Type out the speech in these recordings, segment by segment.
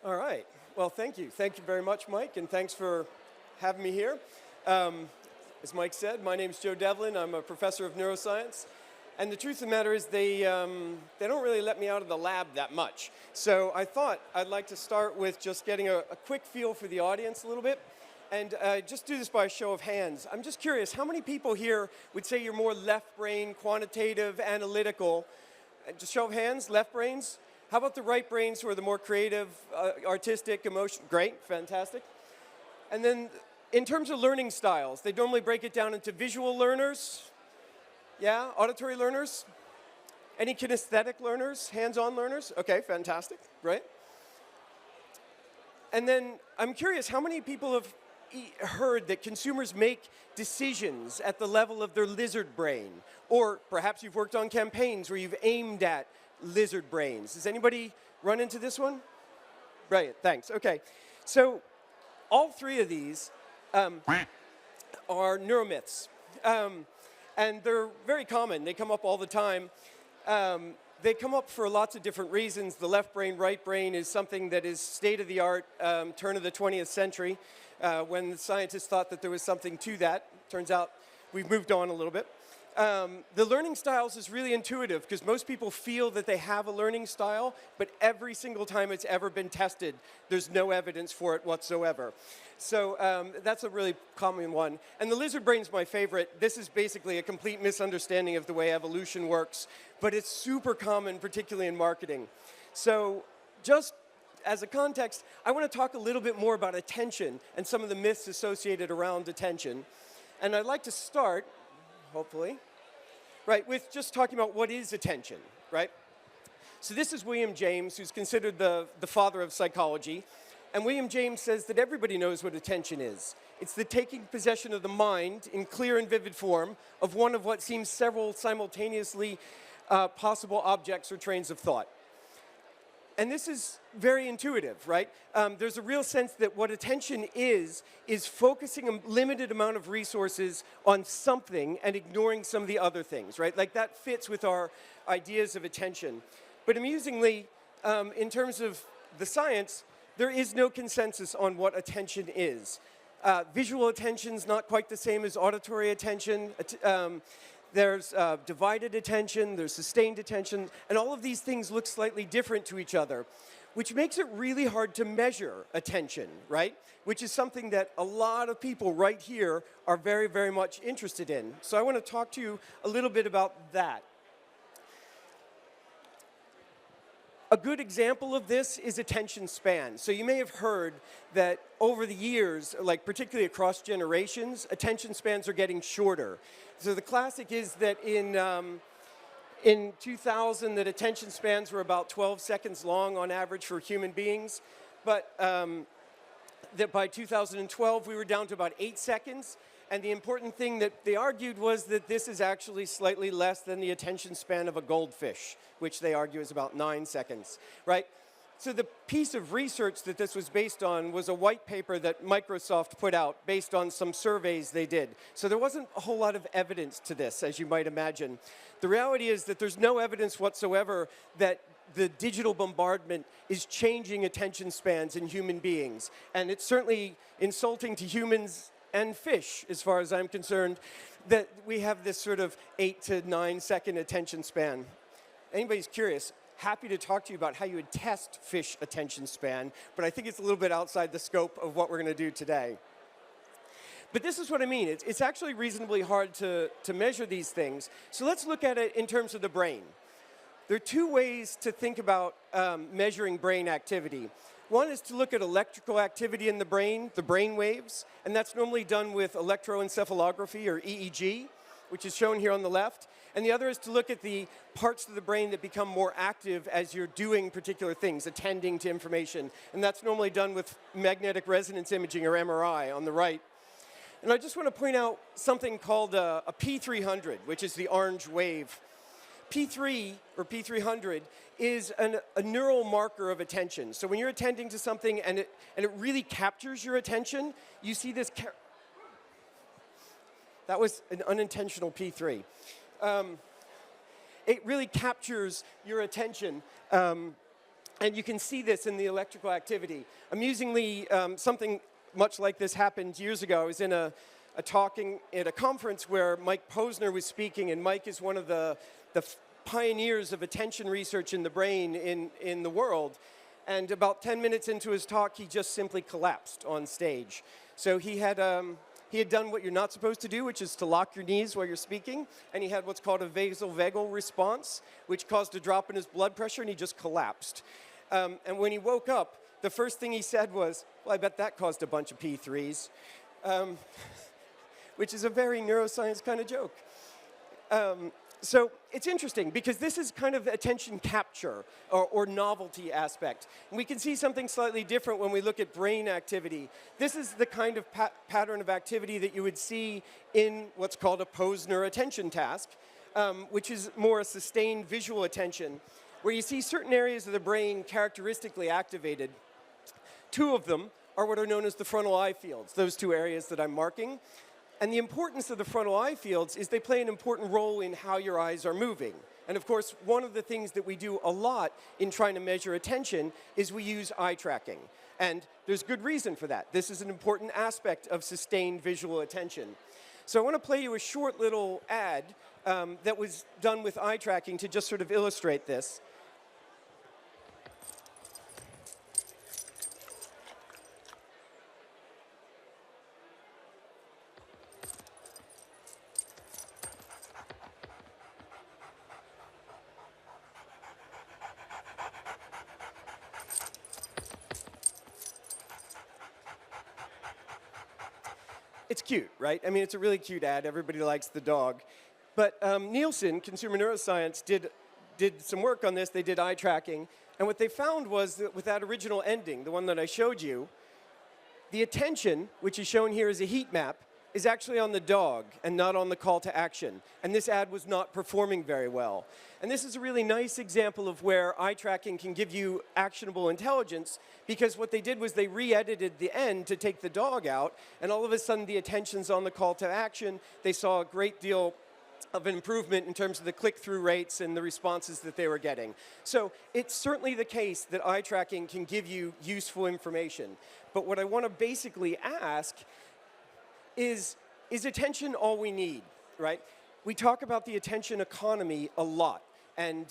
All right. Well, thank you. Thank you very much, Mike, and thanks for having me here. As Mike said, my name is Joe Devlin. I'm a professor of neuroscience. And the truth of the matter is they don't really let me out of the lab that much. So I thought I'd like to start with just getting a quick feel for the audience a little bit. And just do this by a show of hands. I'm just curious, how many people here would say you're more left brain, quantitative, analytical? Just show of hands, left brains. How about the right brains who are the more creative, artistic, emotional? Great, fantastic. And then in terms of learning styles, they normally break it down into visual learners. Yeah, auditory learners? Any kinesthetic learners, hands-on learners? Okay, fantastic, great. And then I'm curious, how many people have heard that consumers make decisions at the level of their lizard brain? Or perhaps you've worked on campaigns where you've aimed at lizard brains. Does anybody run into this one? Brilliant, thanks. Okay, so all three of these are neuromyths. And they're very common. They come up all the time. They come up for lots of different reasons. The left brain, right brain is something that is state-of-the-art, turn of the 20th century, when the scientists thought that there was something to that. Turns out we've moved on a little bit. The learning styles is really intuitive because most people feel that they have a learning style, but every single time it's ever been tested, there's no evidence for it whatsoever. So that's a really common one. And the lizard brain's my favorite. This is basically a complete misunderstanding of the way evolution works, but it's super common, particularly in marketing. So just as a context, I want to talk a little bit more about attention and some of the myths associated around attention. And I'd like to start, hopefully, right, with just talking about what is attention, right? So this is William James, who's considered the father of psychology. And William James says that everybody knows what attention is. It's the taking possession of the mind in clear and vivid form of one of what seems several simultaneously possible objects or trains of thought. And this is very intuitive, right? There's a real sense that what attention is focusing a limited amount of resources on something and ignoring some of the other things, right? Like that fits with our ideas of attention. But amusingly, in terms of the science, there is no consensus on what attention is. Visual attention's not quite the same as auditory attention. There's divided attention, there's sustained attention, and all of these things look slightly different to each other, which makes it really hard to measure attention, right? Which is something that a lot of people right here are very, very much interested in. So I want to talk to you a little bit about that. A good example of this is attention span. So you may have heard that over the years, like particularly across generations, attention spans are getting shorter. So the classic is that in 2000, that attention spans were about 12 seconds long on average for human beings, but that by 2012, we were down to about 8 seconds. And the important thing that they argued was that this is actually slightly less than the attention span of a goldfish, which they argue is about 9 seconds, right? So the piece of research that this was based on was a white paper that Microsoft put out based on some surveys they did. So there wasn't a whole lot of evidence to this, as you might imagine. The reality is that there's no evidence whatsoever that the digital bombardment is changing attention spans in human beings. And it's certainly insulting to humans and fish, as far as I'm concerned, that we have this sort of 8 to 9 second attention span. Anybody's curious, happy to talk to you about how you would test fish attention span, but I think it's a little bit outside the scope of what we're going to do today. But this is what I mean. It's actually reasonably hard to measure these things. So let's look at it in terms of the brain. There are two ways to think about measuring brain activity. One is to look at electrical activity in the brain waves, and that's normally done with electroencephalography, or EEG, which is shown here on the left. And the other is to look at the parts of the brain that become more active as you're doing particular things, attending to information. And that's normally done with magnetic resonance imaging, or MRI, on the right. And I just want to point out something called a P300, which is the orange wave. P3, or P300, is a neural marker of attention. So when you're attending to something and it really captures your attention, you see this. That was an unintentional P3. It really captures your attention. And you can see this in the electrical activity. Amusingly, something much like this happened years ago. I was in a talking at a conference where Mike Posner was speaking, and Mike is one of the pioneers of attention research in the brain in the world. And about 10 minutes into his talk, he just simply collapsed on stage. So he had done what you're not supposed to do, which is to lock your knees while you're speaking, and he had what's called a vasovagal response, which caused a drop in his blood pressure, and he just collapsed. And when he woke up, the first thing he said was, well, I bet that caused a bunch of P3s, which is a very neuroscience kind of joke. So it's interesting because this is kind of attention capture or novelty aspect. And we can see something slightly different when we look at brain activity. This is the kind of pattern of activity that you would see in what's called a Posner attention task, which is more a sustained visual attention, where you see certain areas of the brain characteristically activated. Two of them are what are known as the frontal eye fields, those two areas that I'm marking. And the importance of the frontal eye fields is they play an important role in how your eyes are moving. And of course, one of the things that we do a lot in trying to measure attention is we use eye tracking. And there's good reason for that. This is an important aspect of sustained visual attention. So I want to play you a short little ad that was done with eye tracking to just sort of illustrate this. It's cute, right? I mean, it's a really cute ad. Everybody likes the dog. But Nielsen, Consumer Neuroscience, did some work on this. They did eye tracking. And what they found was that with that original ending, the one that I showed you, the attention, which is shown here as a heat map, is actually on the dog and not on the call to action. And this ad was not performing very well. And this is a really nice example of where eye tracking can give you actionable intelligence, because what they did was they re-edited the end to take the dog out, and all of a sudden the attention's on the call to action. They saw a great deal of improvement in terms of the click-through rates and the responses that they were getting. So it's certainly the case that eye tracking can give you useful information. But what I want to basically ask is attention all we need, right? We talk about the attention economy a lot, and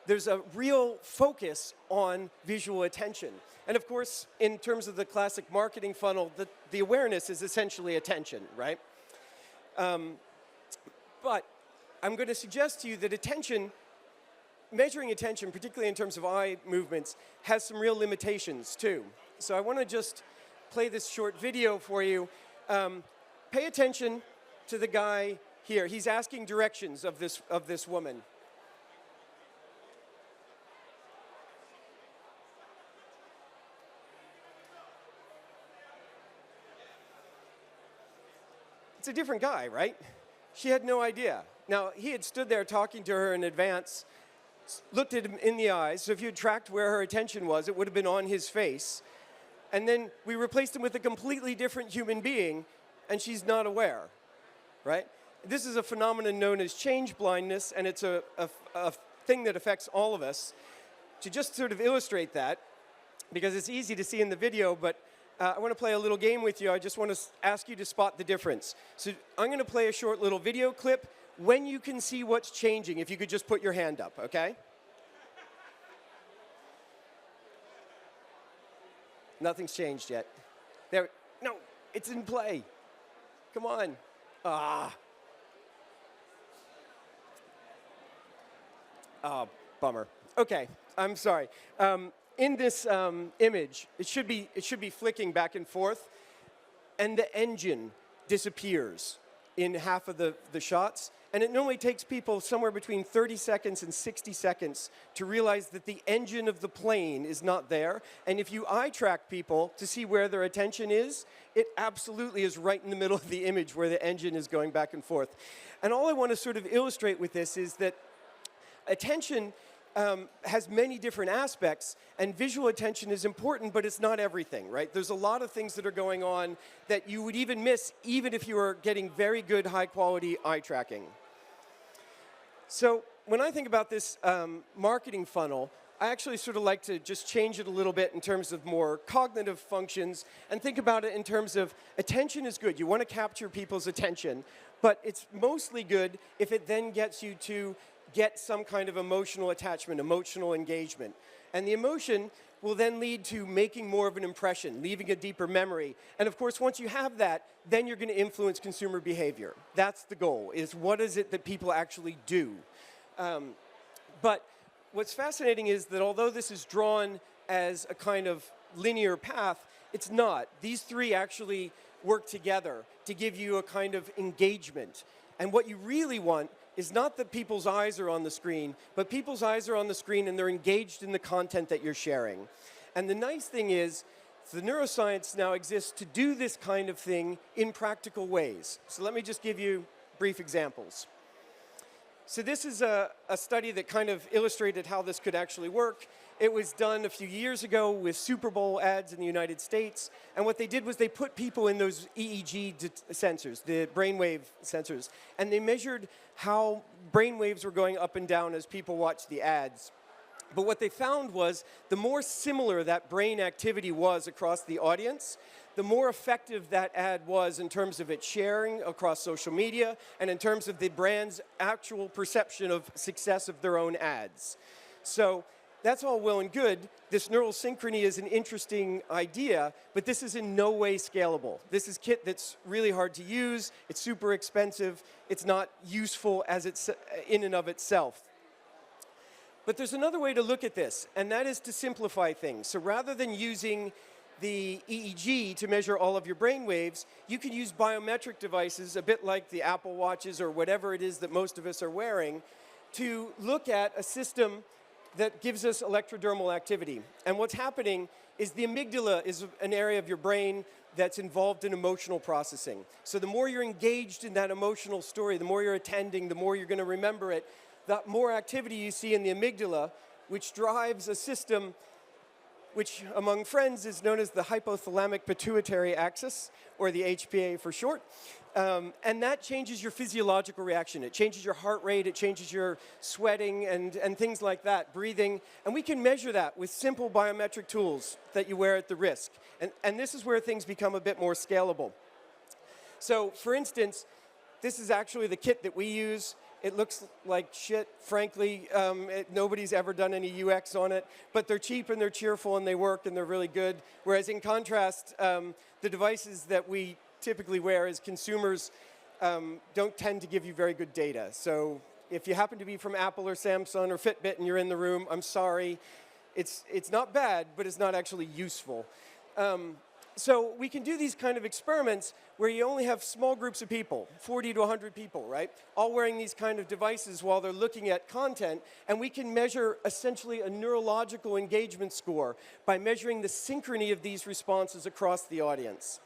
there's a real focus on visual attention. And of course, in terms of the classic marketing funnel, the awareness is essentially attention, right? But I'm going to suggest to you that measuring attention, particularly in terms of eye movements, has some real limitations too. So I want to just play this short video for you. Pay attention to the guy here. He's asking directions of this woman. It's a different guy, right? She had no idea. Now, he had stood there talking to her in advance, looked at him in the eyes, so if you had tracked where her attention was, it would have been on his face. And then we replaced him with a completely different human being, and she's not aware, right? This is a phenomenon known as change blindness, and it's a thing that affects all of us. To just sort of illustrate that, because it's easy to see in the video, but I want to play a little game with you. I just want to ask you to spot the difference. So I'm going to play a short little video clip. When you can see what's changing, if you could just put your hand up, okay? Nothing's changed yet. There, no, it's in play. Come on. Oh, bummer. Okay, I'm sorry. In this image, it should be flicking back and forth, and the engine disappears in half of the shots. And it normally takes people somewhere between 30 seconds and 60 seconds to realize that the engine of the plane is not there. And if you eye track people to see where their attention is, it absolutely is right in the middle of the image where the engine is going back and forth. And all I want to sort of illustrate with this is that attention has many different aspects, and visual attention is important, but it's not everything, right? There's a lot of things that are going on that you would even miss even if you were getting very good, high-quality eye tracking. So when I think about this marketing funnel, I actually sort of like to just change it a little bit in terms of more cognitive functions and think about it in terms of attention is good. You want to capture people's attention, but it's mostly good if it then gets you to get some kind of emotional attachment, emotional engagement. And the emotion will then lead to making more of an impression, leaving a deeper memory. And of course, once you have that, then you're going to influence consumer behavior. That's the goal, is what is it that people actually do? But what's fascinating is that although this is drawn as a kind of linear path, it's not. These three actually work together to give you a kind of engagement. And what you really want is not that people's eyes are on the screen, but people's eyes are on the screen and they're engaged in the content that you're sharing. And the nice thing is, the neuroscience now exists to do this kind of thing in practical ways. So let me just give you brief examples. So this is a study that kind of illustrated how this could actually work. It was done a few years ago with Super Bowl ads in the United States. And what they did was they put people in those EEG sensors, the brainwave sensors, and they measured how brainwaves were going up and down as people watched the ads. But what they found was the more similar that brain activity was across the audience, the more effective that ad was in terms of its sharing across social media and in terms of the brand's actual perception of success of their own ads. So that's all well and good. This neural synchrony is an interesting idea, but this is in no way scalable. This is kit that's really hard to use. It's super expensive. It's not useful as it's in and of itself. But there's another way to look at this, and that is to simplify things. So rather than using the EEG to measure all of your brain waves, you can use biometric devices, a bit like the Apple Watches or whatever it is that most of us are wearing, to look at a system that gives us electrodermal activity. And what's happening is the amygdala is an area of your brain that's involved in emotional processing. So the more you're engaged in that emotional story, the more you're attending, the more you're going to remember it, the more activity you see in the amygdala, which drives a system which among friends is known as the hypothalamic pituitary axis, or the HPA for short. And that changes your physiological reaction. It changes your heart rate, it changes your sweating and things like that, breathing. And we can measure that with simple biometric tools that you wear at the wrist. And this is where things become a bit more scalable. So for instance, this is actually the kit that we use. It looks like shit, frankly. Nobody's ever done any UX on it, but they're cheap and they're cheerful and they work and they're really good. Whereas in contrast, the devices that we typically wear as consumers don't tend to give you very good data. So if you happen to be from Apple or Samsung or Fitbit and you're in the room, I'm sorry. It's not bad, but it's not actually useful. So we can do these kind of experiments where you only have small groups of people, 40 to 100 people, right? All wearing these kind of devices while they're looking at content, and we can measure essentially a neurological engagement score by measuring the synchrony of these responses across the audience.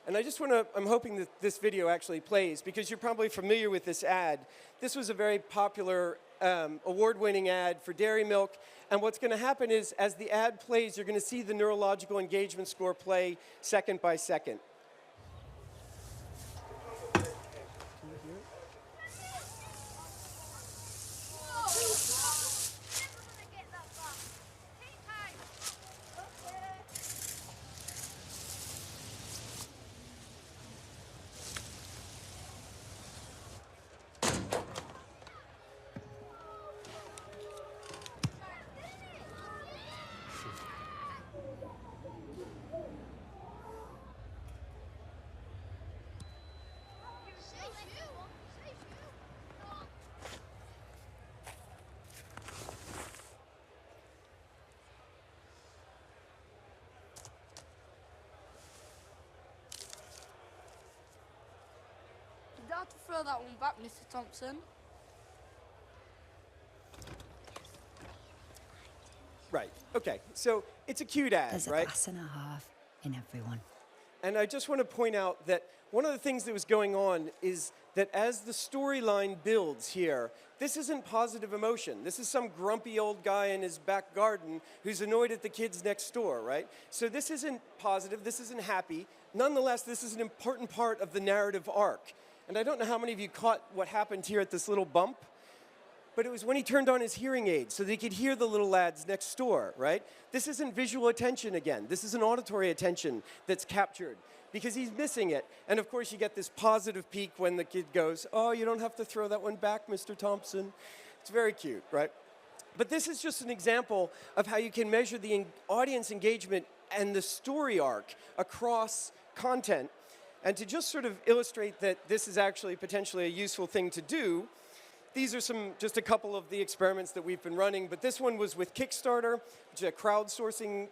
And I just want to, I'm hoping that this video actually plays because you're probably familiar with this ad. This was a very popular award-winning ad for dairy milk. And what's going to happen is as the ad plays, you're going to see the neurological engagement score play second by second. You'd have to throw that one back, Mr. Thompson. Right, okay, so it's a cute ad, There's right? a glass and a half in everyone. And I just want to point out that one of the things that was going on is that as the storyline builds here, this isn't positive emotion. This is some grumpy old guy in his back garden who's annoyed at the kids next door, right? So this isn't positive, this isn't happy. Nonetheless, this is an important part of the narrative arc. And I don't know how many of you caught what happened here at this little bump. but it was when he turned on his hearing aid so that he could hear the little lads next door, right? This isn't visual attention again. This is an auditory attention that's captured because he's missing it. And of course, you get this positive peak when the kid goes, oh, you don't have to throw that one back, Mr. Thompson. It's very cute, right? But this is just an example of how you can measure the audience engagement and the story arc across content. And to just sort of illustrate that this is actually potentially a useful thing to do, these are just a couple of the experiments that we've been running, but this one was with Kickstarter, which is a crowdsourcing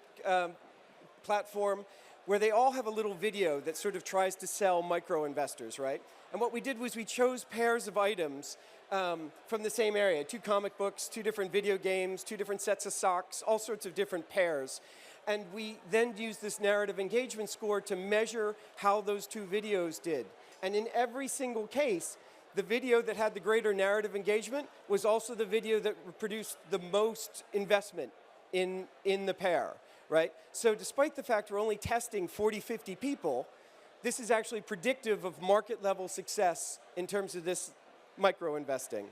platform, where they all have a little video that sort of tries to sell micro investors, right? And what we did was we chose pairs of items from the same area, 2 comic books, 2 different video games, 2 different sets of socks, all sorts of different pairs. And we then used this narrative engagement score to measure how those 2 videos did. And in every single case, the video that had the greater narrative engagement was also the video that produced the most investment in the pair, right? So despite the fact we're only testing 40, 50 people, this is actually predictive of market level success in terms of this micro-investing.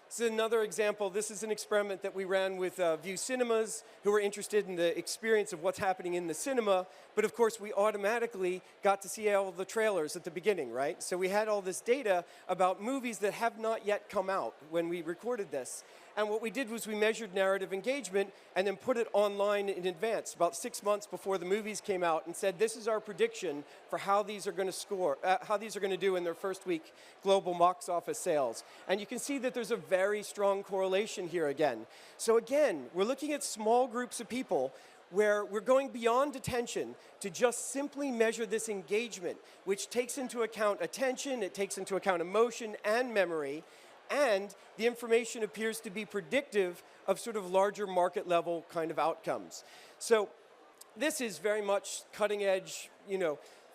This is another example. This is an experiment that we ran with View Cinemas, who were interested in the experience of what's happening in the cinema. But of course, we automatically got to see all the trailers at the beginning, right? So we had all this data about movies that have not yet come out when we recorded this. And what we did was we measured narrative engagement and then put it online in advance, about 6 months before the movies came out, and said, this is our prediction for how these are going to score, how these are going to do in their first week global box office sales. And you can see that there's a very strong correlation here again. So again, we're looking at small groups of people where we're going beyond attention to just simply measure this engagement, which takes into account attention, it takes into account emotion and memory, and the information appears to be predictive of sort of larger market level kind of outcomes. So this is very much cutting edge,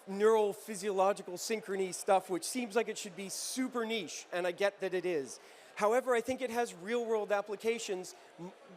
neural physiological synchrony stuff, which seems like it should be super niche, and I get that it is. However, I think it has real-world applications,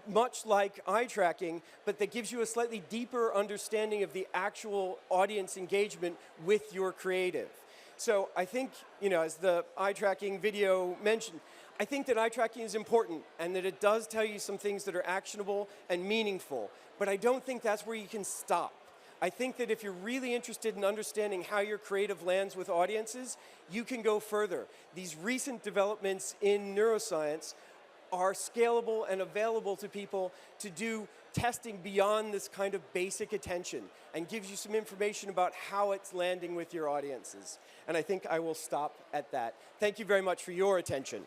much like eye tracking, but that gives you a slightly deeper understanding of the actual audience engagement with your creative. So I think, as the eye tracking video mentioned, I think that eye tracking is important and that it does tell you some things that are actionable and meaningful, but I don't think that's where you can stop. I think that if you're really interested in understanding how your creative lands with audiences, you can go further. These recent developments in neuroscience are scalable and available to people to do testing beyond this kind of basic attention and gives you some information about how it's landing with your audiences. And I think I will stop at that. Thank you very much for your attention.